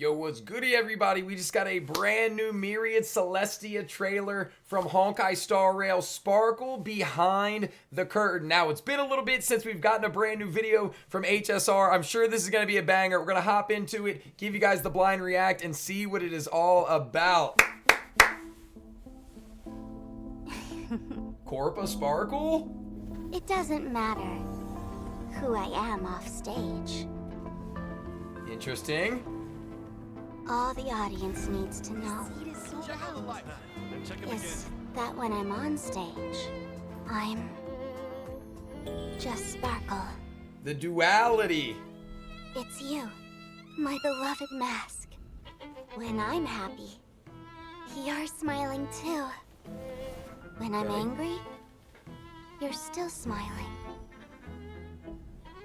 Yo, what's goody, everybody? We just got a brand new Myriad Celestia trailer from Honkai Star Rail Sparkle behind the curtain. Now, it's been a little bit since we've gotten a brand new video from HSR. I'm sure this is going to be a banger. We're going to hop into it, give you guys the blind react, and see what it is all about. Corpa Sparkle? It doesn't matter who I am off stage. Interesting. All the audience needs to know is that when I'm on stage, I'm just Sparkle. The duality. It's you, my beloved mask. When I'm happy, you're smiling too. When I'm angry, you're still smiling.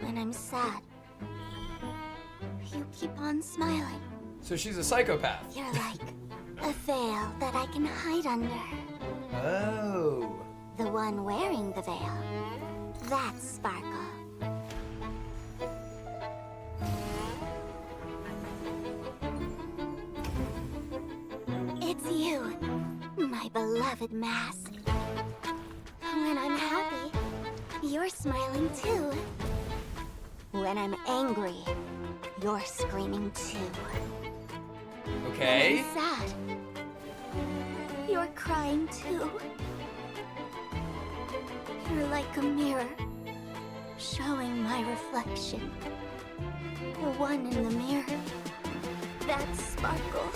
When I'm sad, you keep on smiling. So she's a psychopath. You're like a veil that I can hide under. Oh. The one wearing the veil, that's Sparkle. It's you, my beloved mask. When I'm happy, you're smiling too. When I'm angry, you're screaming too. Okay. When I'm sad, you're crying too. You're like a mirror, showing my reflection. The one in the mirror, that's Sparkle.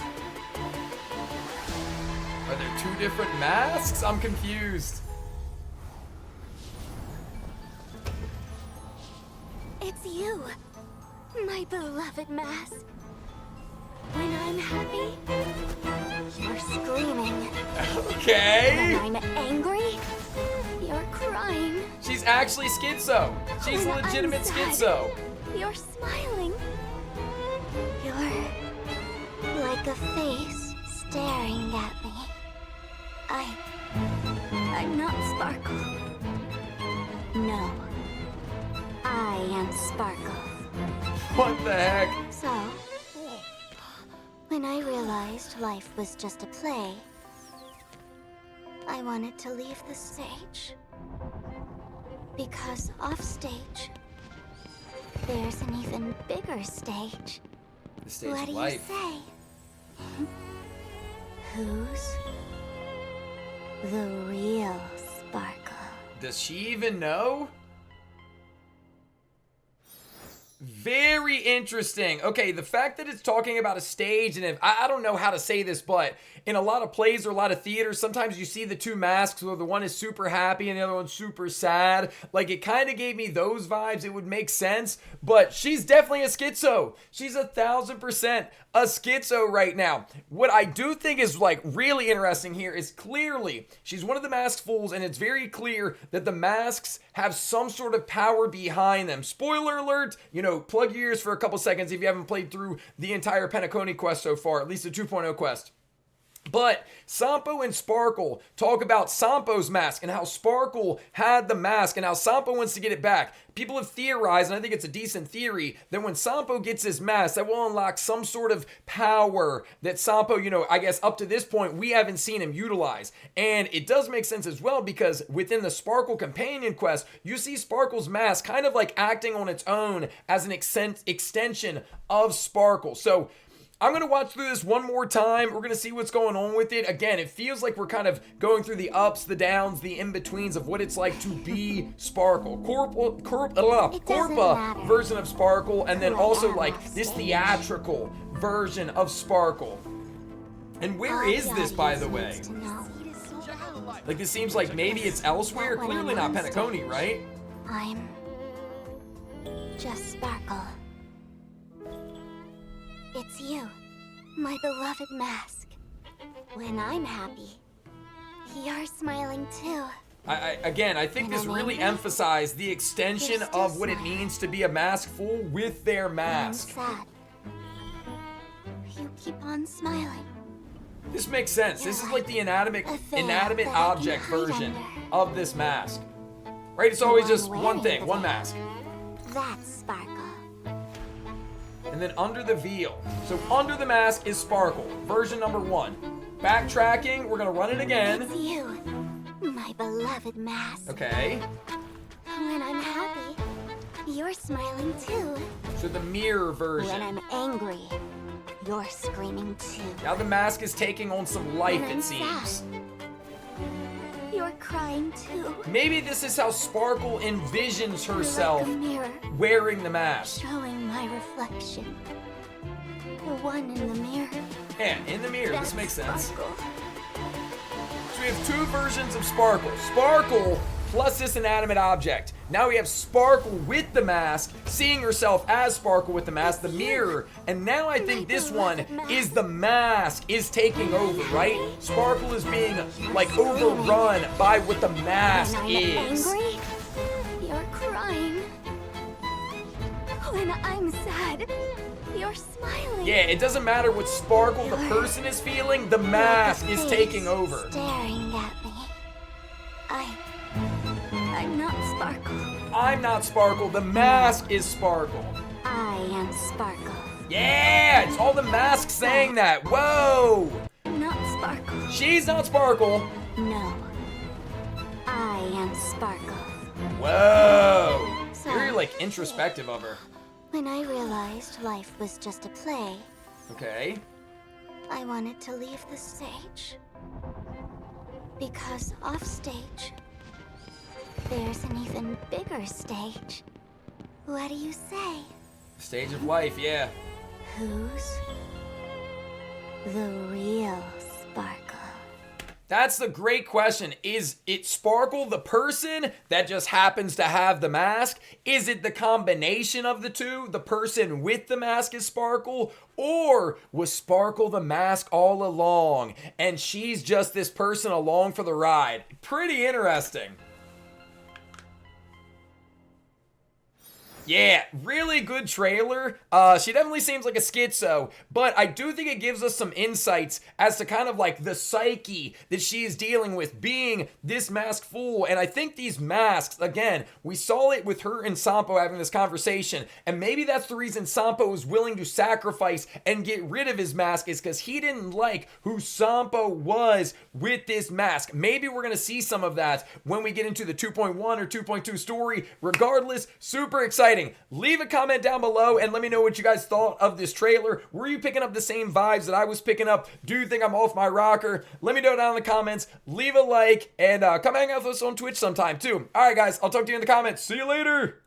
Are there two different masks? I'm confused. It's you, my beloved mask. When I'm happy, you're screaming. Okay. When I'm angry, you're crying. She's actually schizo. She's When legitimate I'm sad, schizo. You're smiling. You're like a face staring at me. I'm not Sparkle. No, I am Sparkle. What the heck? So, when I realized life was just a play, I wanted to leave the stage. Because off stage, there's an even bigger stage. The stage What of do life. you say? Who's the real Sparkle? Does she even know? Very interesting. Okay, the fact that it's talking about a stage, and if I don't know how to say this, but in a lot of plays or a lot of theaters, sometimes you see the two masks where the one is super happy and the other one's super sad. Like, it kind of gave me those vibes. It would make sense, but she's definitely a schizo. She's 1,000% a schizo right now. What I do think is like really interesting here is clearly she's one of the masked fools, and it's very clear that the masks have some sort of power behind them. Spoiler alert, you know, plug your ears for a couple seconds if you haven't played through the entire Penacony quest so far, at least the 2.0 quest. But Sampo and Sparkle talk about Sampo's mask and how Sparkle had the mask and how Sampo wants to get it back. People have theorized, and I think it's a decent theory, that when Sampo gets his mask, that will unlock some sort of power that Sampo, you know, I guess up to this point, we haven't seen him utilize. And it does make sense as well because within the Sparkle companion quest, you see Sparkle's mask kind of like acting on its own as an extension of Sparkle. So I'm going to watch through this one more time. We're going to see what's going on with it. Again, it feels like we're kind of going through the ups, the downs, the in-betweens of what it's like to be Sparkle. Corpa version of Sparkle, and then also like this theatrical version of Sparkle. And where is this, by the way? Like, this seems like maybe it's elsewhere. Clearly not Penacony, right? I'm just Sparkle. It's you, my beloved mask. When I'm happy, you're smiling too. Again, I think this really emphasized the extension of what it means to be a mask fool with their mask. When I'm sad, you keep on smiling. This makes sense. This is like the inanimate object version of this mask. Right? It's always just one thing, one mask. That's Sparkle. And and then under the veil. So under the mask is Sparkle, version number 1. Backtracking, we're gonna run it again. It's you, my beloved mask. Okay. When I'm happy, you're smiling too. So the mirror When version. I'm angry, you're screaming too. Now the mask is taking on some life, When I'm it seems. sad, you're crying too. Maybe this is how Sparkle envisions herself Like a mirror, wearing the mask. showing my reflection. The one in the mirror. Yeah, in the mirror, That's this makes sense. Sparkle. So we have 2 versions of Sparkle. Sparkle plus this inanimate object. Now we have Sparkle with the mask, seeing herself as Sparkle with the mask, the mirror. And now I think this one is the mask is taking over, right? Sparkle is being like overrun by what the mask When I'm is. angry, you're crying. When I'm sad, you're smiling. Yeah, it doesn't matter what Sparkle the person is feeling, the mask is taking over. Staring at me. I'm not Sparkle. I'm not Sparkle, the mask is Sparkle. I am Sparkle. Yeah, it's all the mask saying that. Whoa! Not Sparkle. She's not Sparkle. No. I am Sparkle. Whoa! So- Very like introspective of her. When I realized life was just a play, Okay. I wanted to leave the stage. Because off stage, there's an even bigger stage. What do you say? Stage of life, yeah. Who's the real Sparkle? That's the great question. Is it Sparkle, the person that just happens to have the mask? Is it the combination of the two? The person with the mask is Sparkle? Or was Sparkle the mask all along and she's just this person along for the ride? Pretty interesting. Yeah, really good trailer. She definitely seems like a schizo, but I do think it gives us some insights as to kind of like the psyche that she is dealing with being this masked fool. And I think these masks, again, we saw it with her and Sampo having this conversation, and maybe that's the reason Sampo was willing to sacrifice and get rid of his mask is because he didn't like who Sampo was with this mask. Maybe we're going to see some of that when we get into the 2.1 or 2.2 story. Regardless, super exciting. Leave a comment down below and let me know what you guys thought of this trailer. Were you picking up the same vibes that I was picking up? Do you think I'm off my rocker? Let me know down in the comments. Leave a like and come hang out with us on Twitch sometime too. All right, guys, I'll talk to you in the comments. See you later.